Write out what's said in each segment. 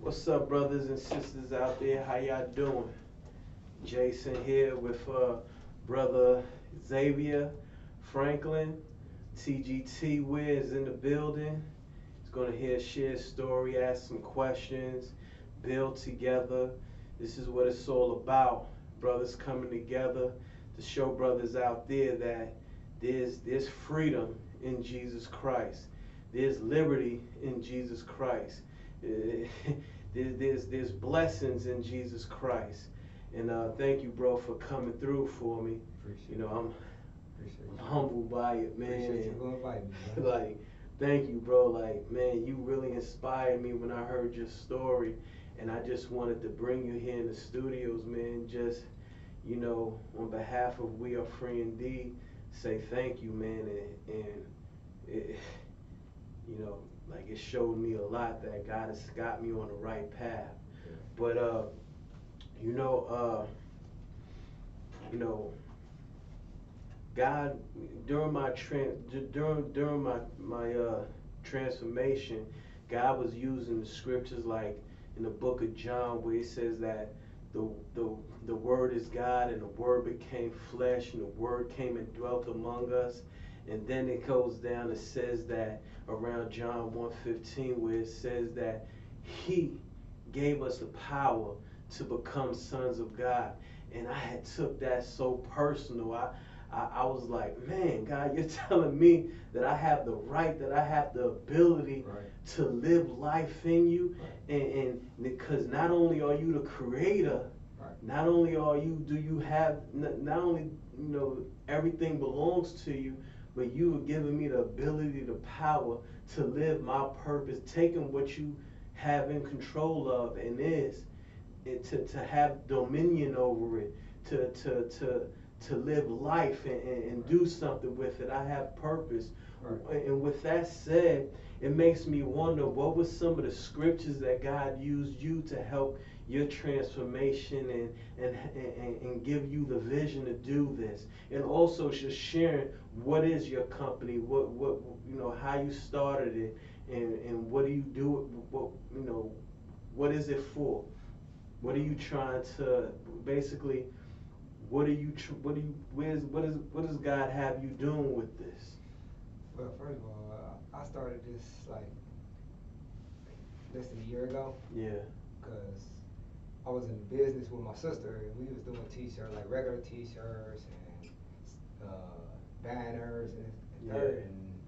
What's up, brothers and sisters out there? How y'all doing? Jason here with brother Xavier Franklin. TGT Wiz in the building. He's gonna hear share his story, ask some questions, build together. This is what it's all about. Brothers coming together to show brothers out there that there's freedom in Jesus Christ. There's liberty in Jesus Christ. There's blessings in Jesus Christ. And thank you, bro, for coming through for me. Appreciate You know, Appreciate I'm you. humbled by it, man. Appreciate you for inviting me, man. Like, thank you, bro. Like, man, you really inspired me when I heard your story, and I just wanted to bring you here in the studios, man. Just, you know, on behalf of We Are Free Indeed, say thank you, man. And it, you know, like it showed me a lot that God has got me on the right path. Yeah. But you know, God, during my transformation, God was using the scriptures like in the book of John where it says that the the word is God and the word became flesh and the word came and dwelt among us. And then it goes down and says that around John 1:15 where it says that he gave us the power to become sons of God. And I had took that so personal. I was like, man, God, you're telling me that I have the right, that I have the ability to live life in you. And because not only are you the creator, not only do you have, not only, you know, everything belongs to you, but you have given me the ability, the power to live my purpose, taking what you have in control of and to have dominion over it, to live life and do something with it. I have purpose. And with that said, it makes me wonder what were some of the scriptures that God used you to help your transformation and give you the vision to do this. And also just sharing what is your company, what you know, how you started it, and what do you do, what, you know, what is it for? What are you trying to basically? What does God have you doing with this? Well, first of all, I started this like less than a year ago. Yeah. Because I was in business with my sister, and we was doing t-shirts, like regular t-shirts and banners and third. And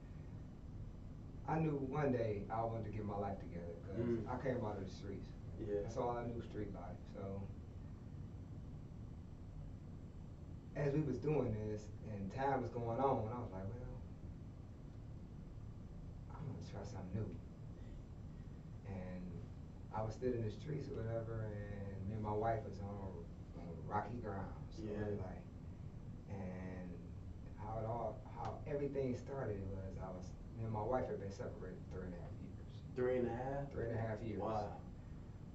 I knew one day I wanted to get my life together because I came out of the streets. Yeah. That's all I knew, street life. So as we was doing this and time was going on, I was like, well, I'm gonna try something new. And I was still in the streets or whatever, and me and my wife was on rocky ground. So like, and how everything started was me and my wife had been separated 3.5 years. 3.5? 3.5 years. Wow.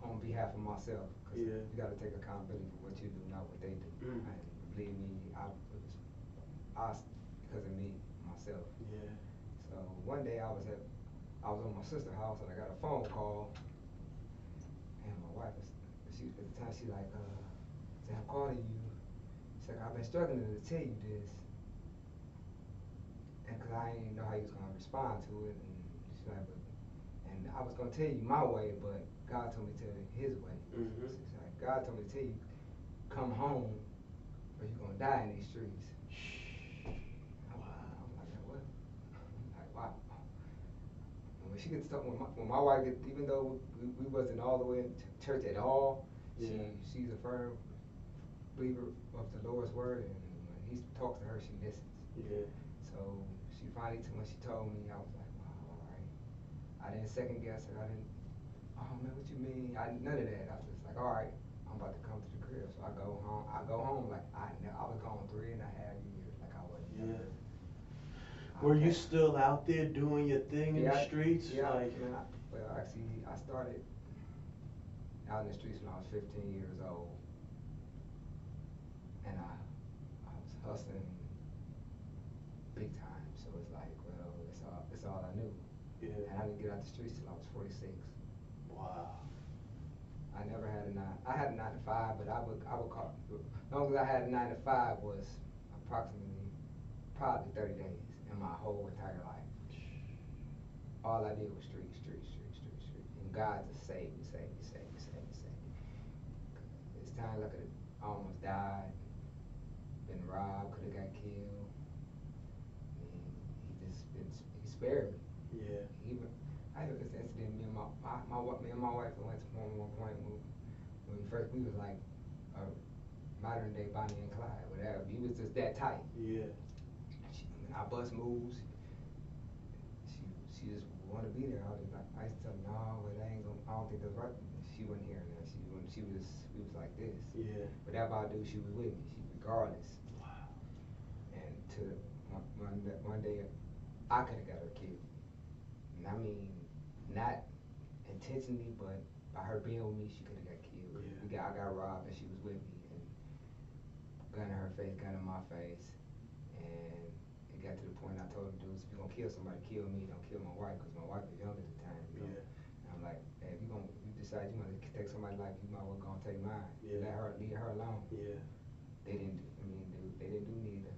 On behalf of myself, because you got to take accountability for what you do, not what they do. And believe me, it was us because of me, myself. Yeah. So one day I was on my sister's house and I got a phone call, and my wife at the time she like, said, I'm calling you. She's like, I've been struggling to tell you this, and because I didn't know how you was gonna respond to it, and she's like, and I was gonna tell you my way, but God told me to tell you His way. She's like, God told me to tell you, come home, or you're gonna die in these streets. Wow. I'm like, what? I'm like, wow. And when she gets to talk, when my wife gets, even though we wasn't all the way in church at all, she's a firm believer of the Lord's word, and when He talks to her, she listens. Yeah. So she finally, when she told me, I was like, wow, all right. I didn't second guess her. I didn't. Oh man, what you mean? None of that. I was just like, all right, I'm about to come to the crib. So I go home like I was gone 3.5 years, like I wasn't. Yeah. Were you still out there doing your thing in the streets? Yeah. Like, Well, actually, I started out in the streets when I was 15 years old, and I was hustling big time. So it's like, well, it's all I knew. Yeah. And I didn't get out the streets till I was 46. Wow. I never had a nine. I had a 9 to 5, but I would call. As long as I had a 9 to 5 was approximately probably 30 days in my whole entire life. All I did was street, and God just saved me, saved me, saved me, saved me, saved me. It's times I could have almost died, been robbed, could have got killed, and he spared me. Yeah. Even I had this incident. Me and my wife went to one point when we was like a modern day Bonnie and Clyde, whatever. We was just that tight. Yeah. When our bus moves, she just want to be there. I used to tell her, no, but I don't think that's right. She wasn't hearing that. We was like this. Yeah. Whatever I do, she was with me. She regardless. Wow. And one day, I could have got her killed. And I mean, not intentionally, but by her being with me, she could have got killed. Yeah. I got robbed and she was with me. And gun in her face, gun in my face. And it got to the point I told her, dude, if you're going to kill somebody, kill me. Don't kill my wife, because my wife was young at the time. You know? Yeah. And I'm like, hey, if you decide you want to take somebody's life, you might well go and take mine. Yeah. Leave her alone. Yeah. They didn't do neither.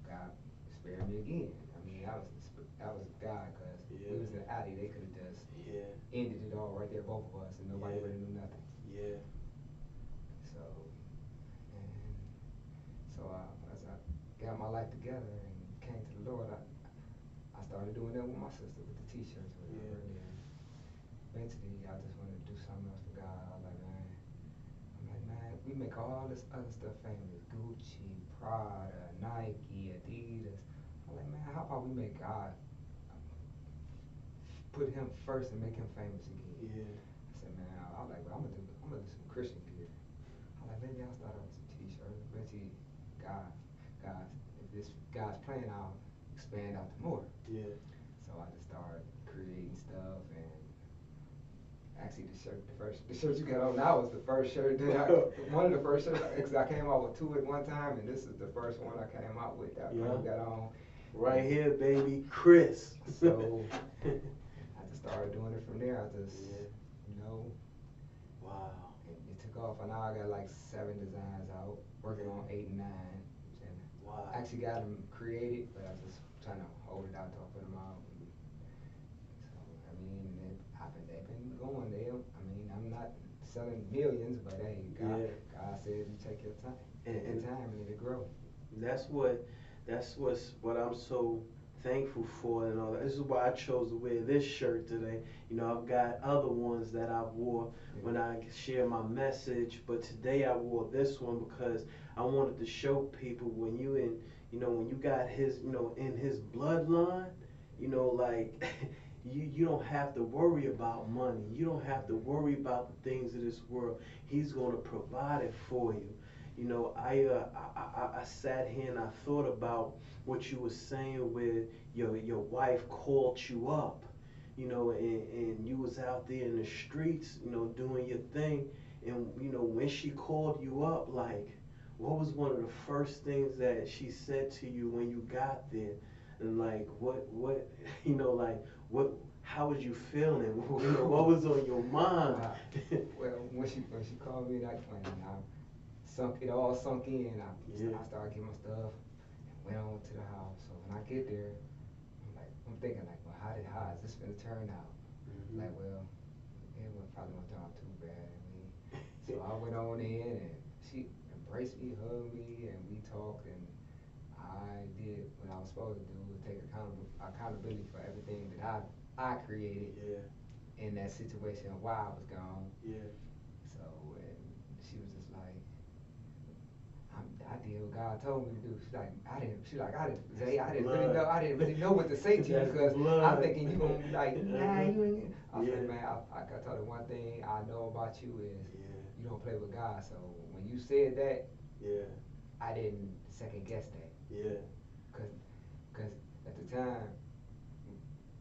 God spared me again. I mean, that was God, because we was in the alley. They could have just ended it all right there, both of us, and nobody would have knew nothing. Yeah. So, and as I got my life together and came to the Lord, I started doing that with my sister with the T-shirts, whatever. And then eventually, I just wanted to do something else for God. I'm like, man, we make all this other stuff famous: Gucci, Prada, Nike, Adidas. I'm like, man, how about we make God, put him first and make him famous again? Yeah. I said, man, I was like, well, I'm gonna do some Christian gear. I'm like, maybe I'll start out with some T-shirts. Eventually, if this God's plan, I'll expand out to more. Yeah. So I just started creating stuff, and actually the shirt you got on now was the first shirt that one of the first shirts, because I came out with 2 at one time, and this is the first one I came out with that I got on. Right here, baby, Chris. So I just started doing it from there. I just, you know. Wow. It took off, and now I got like 7 designs out, working on 8 and 9. And Wow. I actually got them created, but I was just trying to hold it out till I put them out. So, I mean, they've been going there. I mean, I'm not selling millions, but hey, God said you take your time, and it'll grow. That's what I'm so thankful for, and all that. This is why I chose to wear this shirt today. You know, I've got other ones that I wore when I share my message, but today I wore this one because I wanted to show people when you got his, in his bloodline, like you don't have to worry about money. You don't have to worry about the things of this world. He's going to provide it for you. I sat here and I thought about what you were saying with your wife called you up, and you was out there in the streets, doing your thing, and when she called you up, like, what was one of the first things that she said to you when you got there, and like what like what? How was you feeling? What was on your mind? Well, when she called me that point, it all sunk in. I started getting my stuff and went on to the house. So when I get there, I'm thinking like, well, how is this gonna turn out? Mm-hmm. Like, well, it probably won't turn out too bad. I mean, so I went on in, and she embraced me, hugged me, and we talked, and I did what I was supposed to do, was take accountability for everything that I created in that situation while I was gone. Yeah. So, and she was just like, I did what God told me to do. I didn't really know what to say to you, because I'm thinking you're gonna be like, nah, you ain't. I said, man, I told her one thing I know about you is you don't play with God. So when you said that, I didn't second guess that. Yeah. Cause at the time,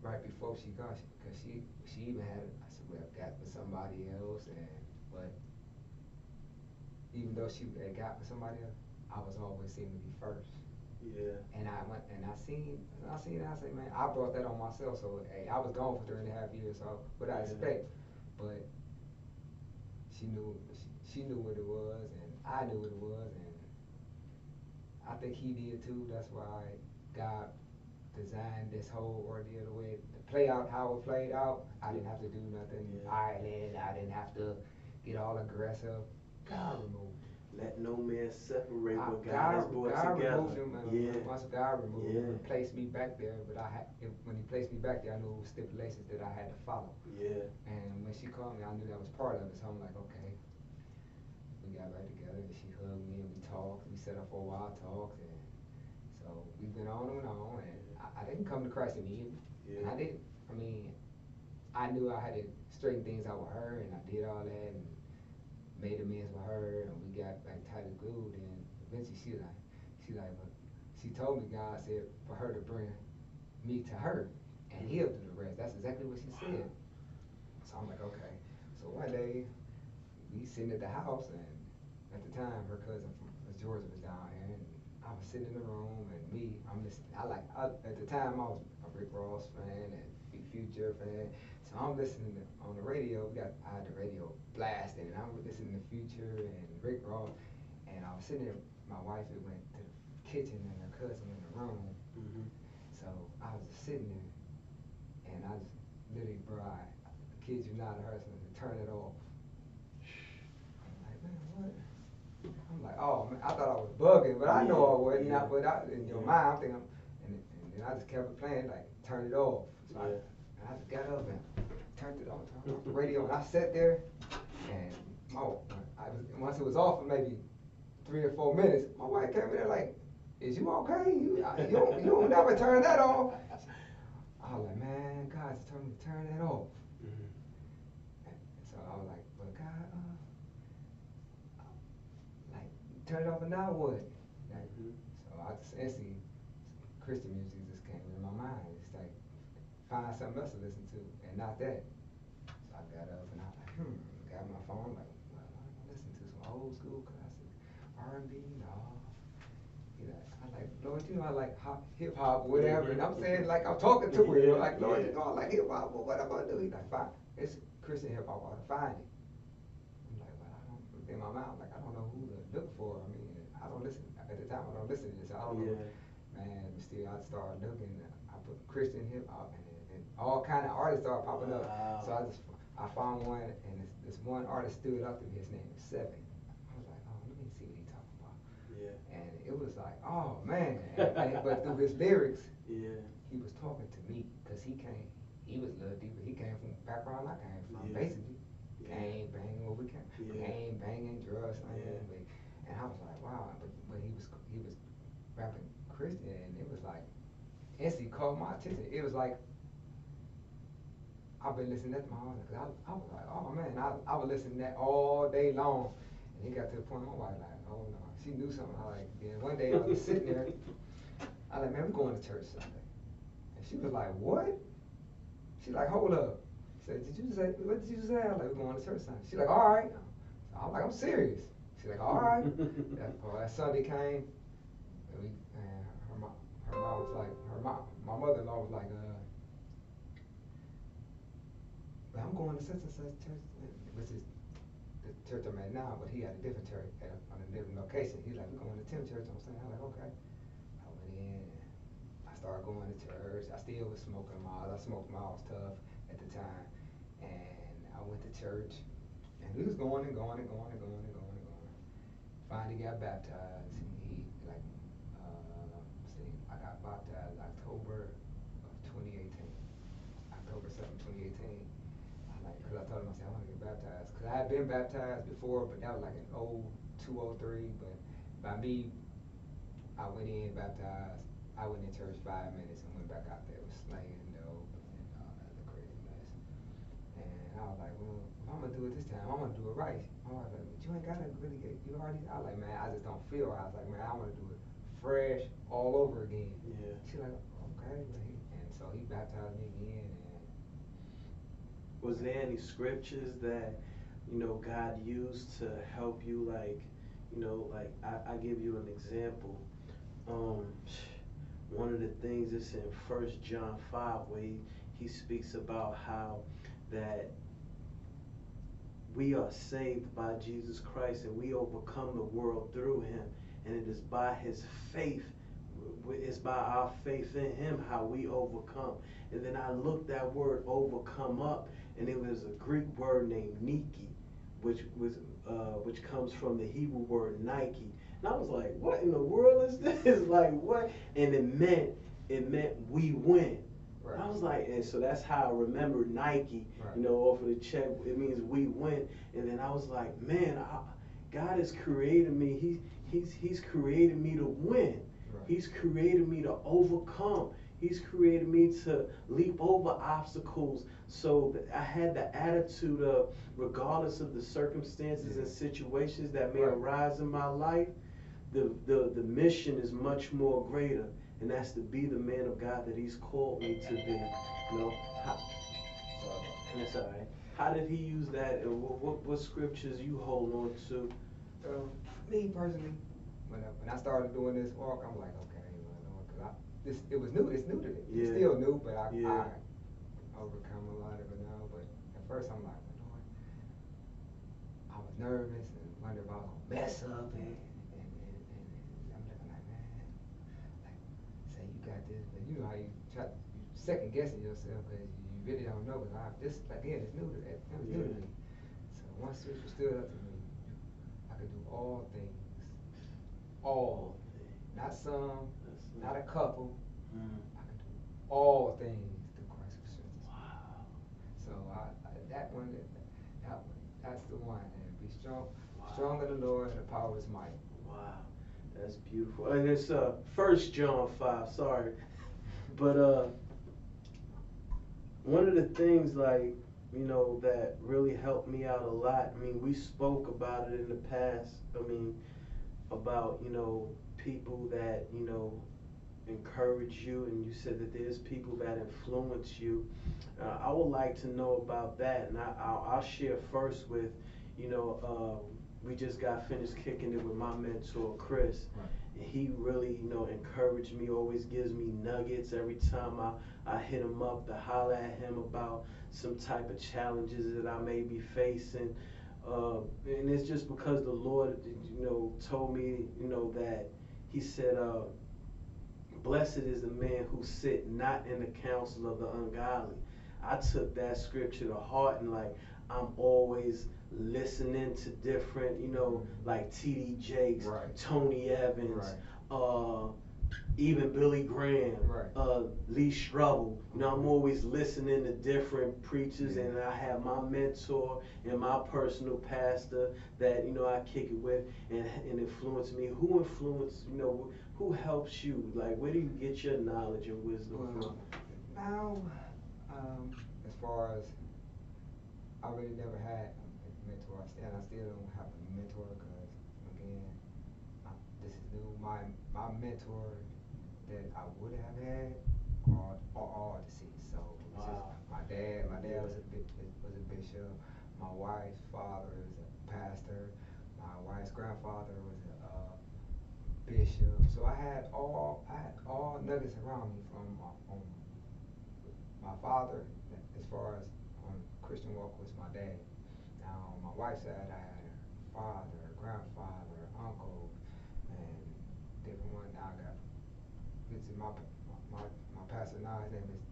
right before she got, because she even had, I said, well, got with somebody else, but even though she had got with somebody else, I was always seen to be first. Yeah. And I went and I seen it. I said, man, I brought that on myself. So hey, I was gone for 3.5 years. So what I expect, but she knew what it was, and I knew what it was, and I think he did too. That's why God designed this whole ordeal the way to play out how it played out. I didn't have to do nothing violent. I didn't have to get all aggressive. God removed it. Let no man separate what God has brought together. Removed him, once God removed him and placed me back there, but when he placed me back there, I knew it was stipulations that I had to follow. Yeah. And when she called me, I knew that was part of it. So I'm like, okay. We got back together, and she hugged me, and we talked. We sat up for a while, talked, and so we've been on and on. And I didn't come to Christ immediately, and I didn't. I mean, I knew I had to straighten things out with her, and I did all that, and made amends with her, and we got back tight and glued. And eventually, but she told me God said for her to bring me to her, and He'll do the rest. That's exactly what she said. So I'm like, okay. So one day, we sitting at the house, and at the time, her cousin from Georgia was down here, and I was sitting in the room, and I'm listening. At the time, I was a Rick Ross fan and Future fan, so I'm listening on the radio. I had the radio blasting, and I'm listening to Future and Rick Ross, and I was sitting there. My wife had went to the kitchen, and her cousin in the room, so I was just sitting there, and I just literally, bro, I kid you not, I heard something, turn it off. Man, what? I'm like, oh man, I thought I was bugging, but I know I wasn't. But in your mind, I'm thinking, and then I just kept it playing, like, turn it off. So I just got up and turned it on, turned off the radio, and I sat there, and once it was off for maybe 3 or 4 minutes, my wife came in there like, is you okay? You don't never turn that off. I was like, man, God just told me to turn that off. And so I was like, but God, turn it off and now what? So I just instantly, Christian music just came into my mind. It's like, find something else to listen to, and not that. So I got up and I was like, got my phone, like, well, I'm gonna listen to some old school classic R&B, no. I like, Lord, you know I like hip hop, whatever, and I'm saying, like, I'm talking to her, like, Lord, you know I like hip hop, but what am I gonna do? He's like, fine, it's Christian hip hop, I ought to find it. I'm like, well, I don't, in my mouth, like, I don't know who to look for. I mean, I don't listen, at the time I don't listen to this, I don't know, man, but still I started looking, I put Christian hip hop, and all kind of artists started popping up. So I found one, and this one artist stood up to me. His name is Seven. I was like, oh, let me see what he's talking about. And it was like, oh man, but through his lyrics, he was talking to me, because he was a little deeper. He came from the background I came from, basically. Gang banging, what we came, gang banging, drugs, and I was like, wow. But he was rapping Christian, and it was like, instantly caught my attention. It was like, I've been listening to that my whole life, because I was like, oh man, I was listening to that all day long. And it got to the point my wife like, oh no, she knew something. Then one day I was sitting there, I like, man, we're going to church Sunday. And she was like, what? She like, hold up. She said, what did you say? I was like, we're going to church Sunday. She like, all right. I'm like, I'm serious. She like, all right. That Sunday came, and her mom was like, my mother-in-law was like, but I'm going to such and such church, which is the church I'm at now, but he had a different church on a different location. He's like, we're going to Tim Church. I'm saying, I'm like, okay. I went in, and I started going to church. I still was smoking miles. I smoked miles tough at the time. And I went to church, and we was going and going and going and going and going and going. Finally got baptized. I got baptized October of 2018. October 7th, 2018. Because I told him, I said, I want to get baptized. Because I had been baptized before, but that was like in 02, 03. But by me, I went in, baptized. I went in church 5 minutes and went back out there with slanging dope and all that other crazy mess. And I was like, well, if I'm going to do it this time, I'm going to do it right. I was like, but you ain't got to really get, you already, I was like, man, I just don't feel right. I was like, man, I want to do it fresh all over again. She's like, okay. And so he baptized me again. Was there any scriptures that, God used to help you, like, I give you an example. One of the things is in 1 John 5, where he speaks about how that we are saved by Jesus Christ and we overcome the world through him. And it is by his faith, it's by our faith in him how we overcome. And then I looked that word overcome up, and it was a Greek word named Nike, which comes from the Hebrew word Nike. And I was like, what in the world is this? Like what? And it meant we win. Right. I was like, and so that's how I remembered Nike, right. Off of the check, it means we win. And then I was like, man, God has created me. He's created me to win. Right. He's created me to overcome. He's created me to leap over obstacles. So I had the attitude of, regardless of the circumstances and situations that may arise in my life, the mission is much more greater. And that's to be the man of God that he's called me to be. And it's all right. How did he use that? And what scriptures you hold on to? Me personally, when I started doing this walk, I'm like, okay, because it was new. It's new to me. Yeah. It's still new, but I overcome a lot of it now. But at first, I'm like, Lord, I was nervous and wondered if I was gonna mess up, and I'm looking like, man, like, say you got this, but you know how you second guessing yourself because you really don't know. But this again, it's new to that. It was new to me. So one scripture stood up to me. I could do all things. All things. Not some, not a couple. I could do all things through Christ who strengthens me. Wow. So that's the one. And be strong, strong in the Lord and the power of his might. Wow. That's beautiful. And it's 1 John 5, sorry. But one of the things that really helped me out a lot, I mean, we spoke about it in the past, about, people that, encourage you, and you said that there's people that influence you. I would like to know about that, and I'll share first with, we just got finished kicking it with my mentor, Chris. Right. And he really, encouraged me, always gives me nuggets every time I hit him up to holler at him about some type of challenges that I may be facing. And it's just because the Lord, told me, that he said, blessed is the man who sit not in the counsel of the ungodly. I took that scripture to heart, and I'm always listening to different, like T.D. Jakes, right. Tony Evans, right. Even Billy Graham, right. Lee Strobel. I'm always listening to different preachers, and I have my mentor and my personal pastor that I kick it with and influence me. Who influenced, who helps you? Like, where do you get your knowledge and wisdom from? Now, as far as I really never had a mentor, and I still don't have a mentor because, again, this is new. My mentor that I would have had are all deceased. So my dad was a bishop. My wife's father is a pastor. My wife's grandfather was a bishop. So I had all nuggets around me from my father, as far as on Christian walk, was my dad. Now on my wife's side, I had a father, a grandfather, uncle, and different one. Now I got my pastor now. His name is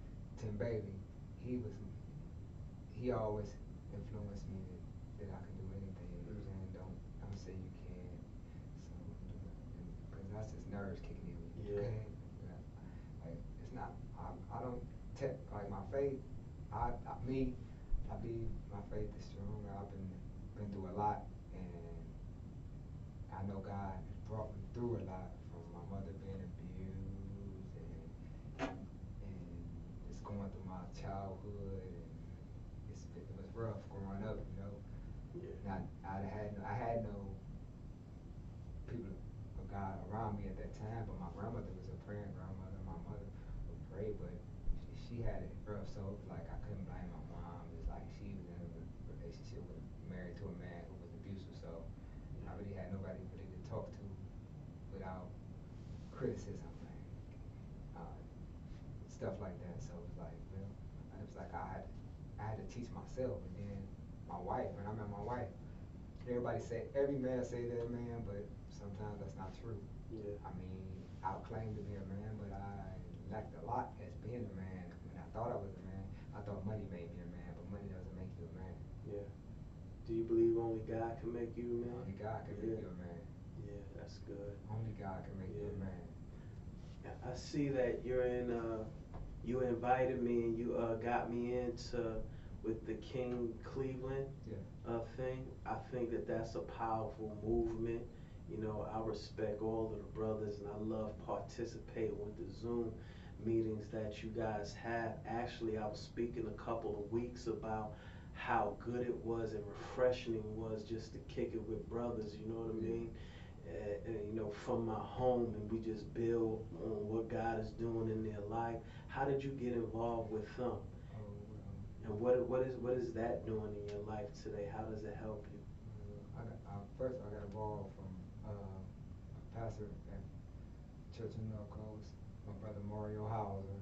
Tim Baby. He always influenced me that I can do anything, and don't say you can't. So because that's just nerves kicking in. You can't. Like it's not. I don't like my faith. I believe my faith is strong. I've been through a lot, and I know God has brought me through a lot, from my mother being abused and just going through my childhood, and it was rough growing up, Yeah. And I had no people of God around me at that time, but my grandmother was a praying grandmother. My mother would pray, but she had it rough, so it was like I couldn't blame my mom. It's like she was in a relationship married to a man who was abusive, so I really had nobody really to talk to without criticism and stuff like that. So it was like, I had to teach myself, and then my wife wife. When I met my wife, every man say they're a man, but sometimes that's not true. Yeah. I mean, I claim to be a man, but I lacked a lot as being a man. When I thought I was a man, I thought money made me a man, but money doesn't make you a man. Yeah. Do you believe only God can make you a man? Only God can make you a man. Yeah, that's good. Only God can make you a man. I see that you're in. You invited me and you got me into with the King Cleveland thing. I think that that's a powerful movement. You know, I respect all of the brothers and I love participating with the Zoom meetings that you guys have. Actually, I was speaking a couple of weeks about how good it was and refreshing it was just to kick it with brothers, you know what I mean? You know, from my home, and we just build on what God is doing in their life. How did you get involved with them? And what is that doing in your life today? How does it help you? First, I got involved from a pastor at Church in North Coast, my brother Mario Hauser.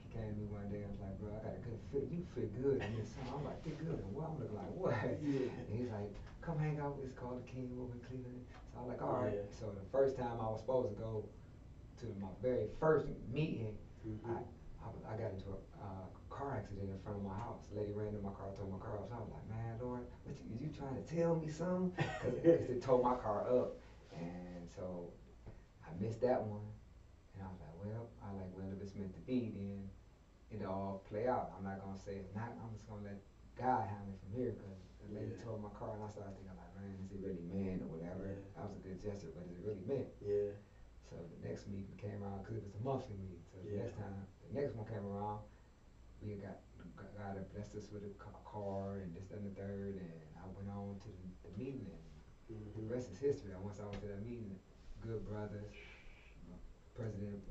He came to me one day and was like, bro, I got a good fit. You fit good in this song. I'm like, fit good. And what? I'm looking like, what? Yeah. And he's like, come hang out. It's called the King over in Cleveland. So I'm like, all right. Yeah. So the first time I was supposed to go to my very first meeting, I got into a car accident in front of my house. A lady ran in my car, tore my car up. So I was like, man, Lord, is you trying to tell me something? Because they tore my car up. And so I missed that one. And I was like, well, if it's meant to be, then it'll all play out. I'm not going to say it's not. I'm just going to let God handle it from here, because the lady tore my car, and I started thinking, like, man, is it really meant or whatever? Yeah. That was a good gesture, but is it really meant? Yeah. So the next meeting came around, because it was a monthly meeting. So the next one came around, we got God blessed us with a car and this, that, and the third, and I went on to the meeting, and the rest is history. Once I went to that meeting, good brothers, President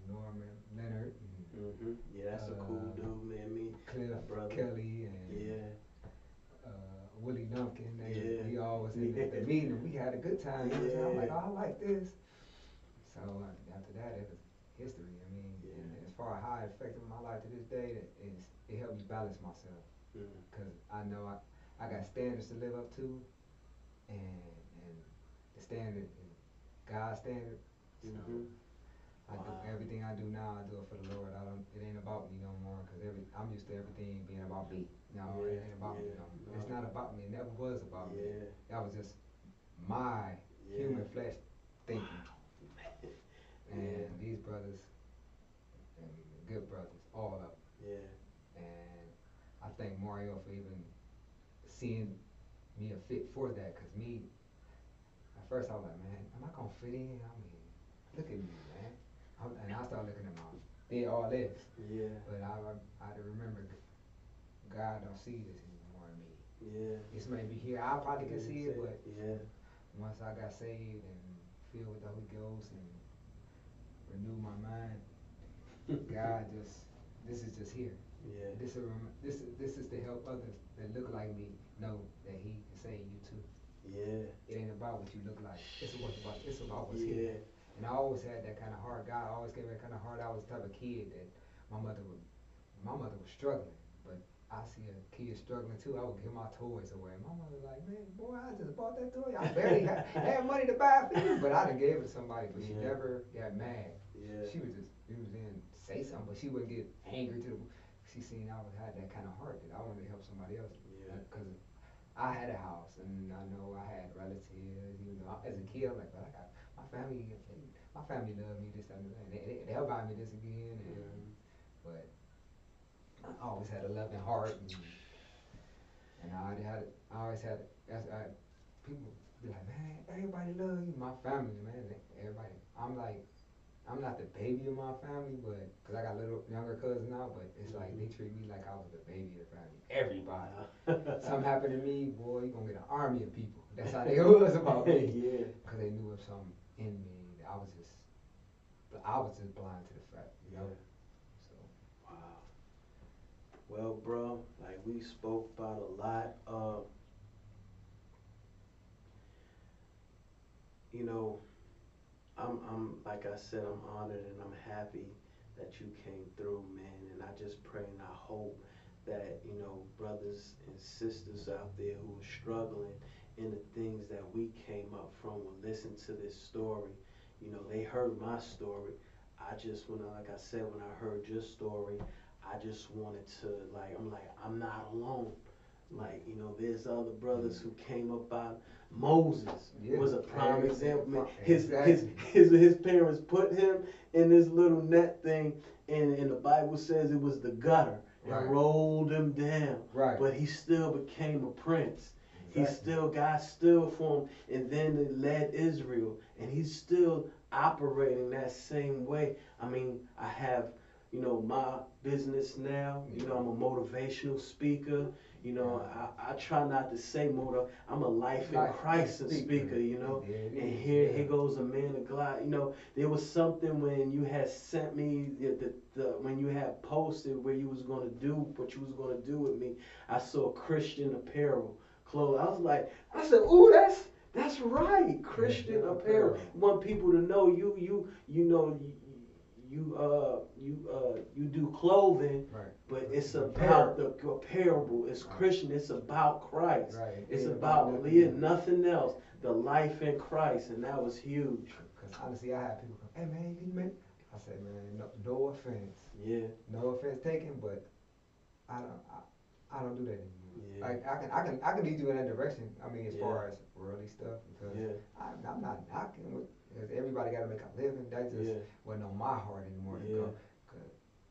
Norman Leonard, and, yeah, that's a cool dude, man. Me, Cliff brother Kelly, and Willie Duncan. We all was in the meeting, and we had a good time. I'm like, oh, I like this. So after that, it was history. I mean, and as far as how it affected my life to this day, it helped me balance myself, because I know I got standards to live up to, and the standard is God's standard. So I do everything I do now. I do it for the Lord. It ain't about me no more, because I'm used to everything being about me. No, it ain't about me no more. It's not about me. It never was about me. That was just my human flesh thinking. And these brothers, and good brothers, all of them. Yeah. And I thank Mario for even seeing me a fit for that, because at first I was like, man, am I gonna fit in? I mean, look at me, man. And I started looking at all this. Yeah. But I remember, God don't see this anymore in me. Yeah. This may be here. I probably can see it, but once I got saved and filled with the Holy Ghost and renew my mind, God this is just here. Yeah. This is to help others that look like me know that He can save you too. Yeah. It ain't about what you look like. It's about what's here. And I always had that kind of heart. God always gave me that kind of heart. I was the type of kid that my mother was struggling, but I see a kid struggling too. I would give my toys away. My mother like, man, boy, I just bought that toy. I barely had money to buy it for you, but I done gave it to somebody. But she never got mad. Yeah. She was just say something, but she wouldn't get angry to. She seen I had that kind of heart that I wanted to help somebody else. Yeah. Because I had a house, and I know I had relatives. You know, as a kid, I'm like, but I got my family. My family loved me, this, that, and that. They'll buy me this again, but I always had a loving heart, and I always had. People be like, man, everybody love you. My family, man, everybody. I'm not the baby of my family, but because I got a little younger cousin now, but it's like they treat me like I was the baby of the family. Everybody. Something happened to me, boy, you gonna get an army of people. That's how they was about me. Yeah. Because they knew of something in me that I was just blind to the fact, you know. So. Wow. Well, bro, like we spoke about a lot of, you know, I'm like I said, I'm honored and I'm happy that you came through, man. And I just pray and I hope that, brothers and sisters out there who are struggling in the things that we came up from will listen to this story. They heard my story. I just, like I said, when I heard your story, I just wanted to, I'm not alone. There's other brothers who came up out. Moses was a prime example. His parents put him in this little net thing, and the Bible says it was the gutter and rolled him down. Right. But he still became a prince. Exactly. God still for him, and then it led Israel, and he's still operating that same way. I have, my business now. I'm a motivational speaker. I try not to say I'm a life in Christ speaker, and here goes a man of God. There was something when you had sent me when you had posted where you was gonna do what you was gonna do with me. I saw Christian apparel clothes. I said, ooh, that's right, Christian apparel. You want people to know you do clothing, but it's about the apparel. It's Christian. It's about Christ. It's about nothing else. The life in Christ, and that was huge. Because honestly, I had people come, hey man, can you make? I said, man, no offense. Yeah. No offense taken, but I don't do that anymore. Yeah. Like I can lead you in that direction. As far as worldly stuff, because I'm not knocking because everybody got to make a living. That just wasn't on my heart anymore. Because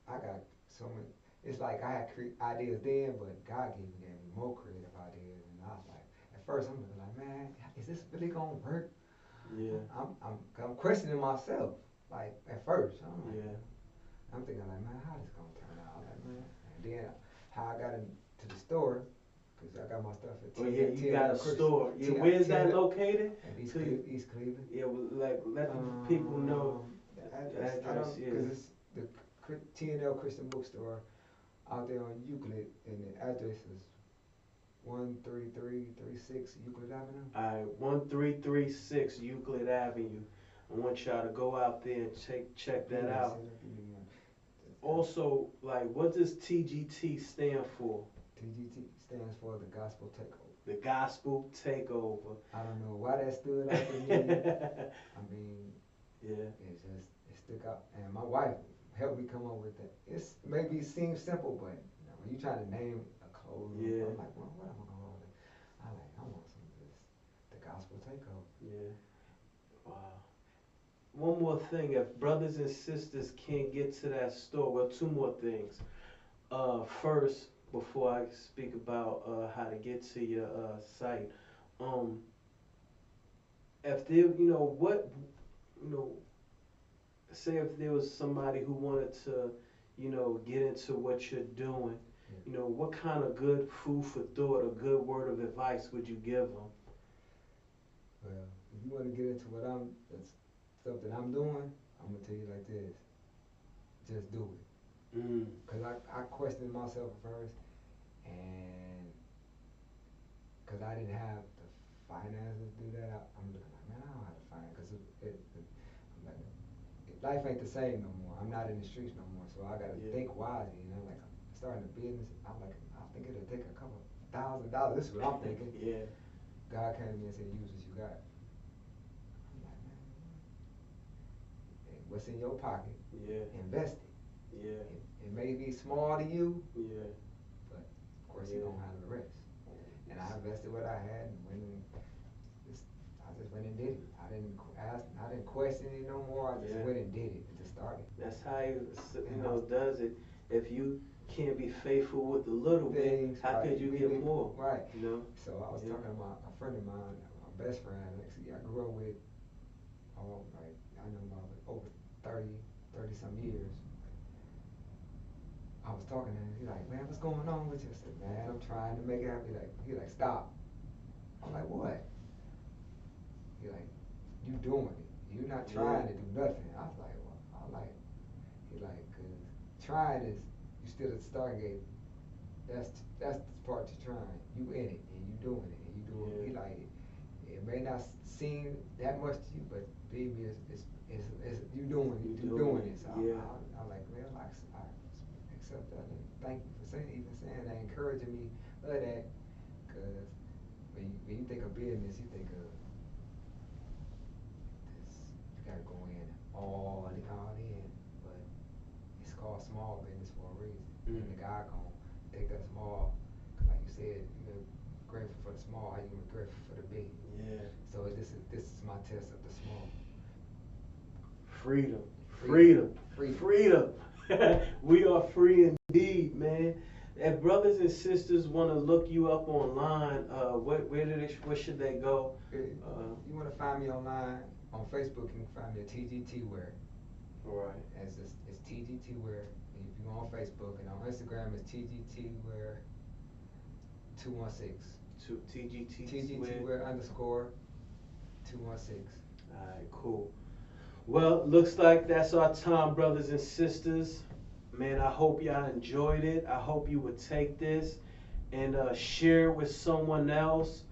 I got so many. It's like I had ideas then, but God gave me more creative ideas, and I was like, at first I'm looking like, man, is this really gonna work? Yeah. I'm questioning myself. Like at first, I'm like, yeah. I'm thinking like, man, how this gonna turn out? Like, man, and then how I got into the store. Cause I got my stuff at you got a store. Where is that located? East Cleveland. Yeah, well, let the people know the address. Cause it's the T&L Christian Bookstore out there on Euclid, and the address is 13336 Euclid Avenue. Alright, 1336 Euclid Avenue. I want y'all to go out there and check that out. Also, what does TGT stand for? TGT stands for the Gospel Takeover. The Gospel Takeover. I don't know why that stood out to me. It stuck out. And my wife helped me come up with that. It's maybe seems simple, but when you try to name a clothing, I'm like, well, what am I gonna call it? I want some of this. The Gospel Takeover. Yeah. Wow. One more thing, if brothers and sisters can't get to that store, well, two more things. First, before I speak about how to get to your site, if there, say if there was somebody who wanted to, get into what you're doing, what kind of good food for thought or good word of advice would you give them? Well, if you want to get into that's something I'm doing, I'm gonna tell you like this: just do it. Cause I questioned myself at first, and cause I didn't have the finances to do that, I'm looking like, man, I don't have the finance, cause I'm like, life ain't the same no more. I'm not in the streets no more, so I gotta think wisely. Like starting a business, I think it'll take a couple $1,000. This is what I'm thinking. God came to me and said, use what you got. I'm like, man, what's in your pocket? Invest it. It may be small to you, but of course you don't handle the rest. And I invested what I had, and I just went and did it. I didn't ask, I didn't question it no more. I just went and did it and just started. That's how does it. If you can't be faithful with the little things, how could you get more? Right. So I was talking about a friend of mine, my best friend. Actually, I grew up with. I know him over 30 some years. I was talking to him. He's like, man, what's going on with you? I said, man, I'm trying to make it happen. He like, stop. I'm like, what? He like, you doing it. You're not trying to do nothing. I was like, well, he like, cause trying is, you still at the start gate. That's the part you're trying. You in it and you doing it and you doing it. He like, it may not seem that much to you, but baby, it's you doing it. So I like, well, I accept that. thank you for even saying that, encouraging me of that. Cause when you think of business, you think of this. You gotta go in all in, but it's called small business for a reason. And the guy gonna take that small, like you said, you're grateful for the small. How you gonna be grateful for the big? Yeah. So this is my test of the small. Freedom. We are free indeed, man. If brothers and sisters want to look you up online, where should they go? You want to find me online on Facebook? You can find me at TGT Wear. Right. It's TGT Wear. And if you go on Facebook, and on Instagram it's TGT Wear 216. TGT Wear _ 216. All right, cool. Well, looks like that's our time, brothers and sisters. Man, I hope y'all enjoyed it. I hope you would take this and share it with someone else.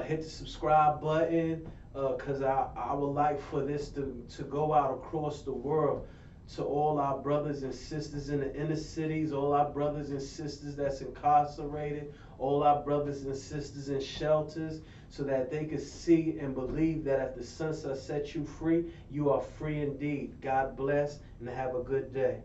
Hit the subscribe button, because I would like for this to go out across the world to all our brothers and sisters in the inner cities, all our brothers and sisters that's incarcerated, all our brothers and sisters in shelters, so that they could see and believe that if the sun shall set you free, you are free indeed. God bless and have a good day.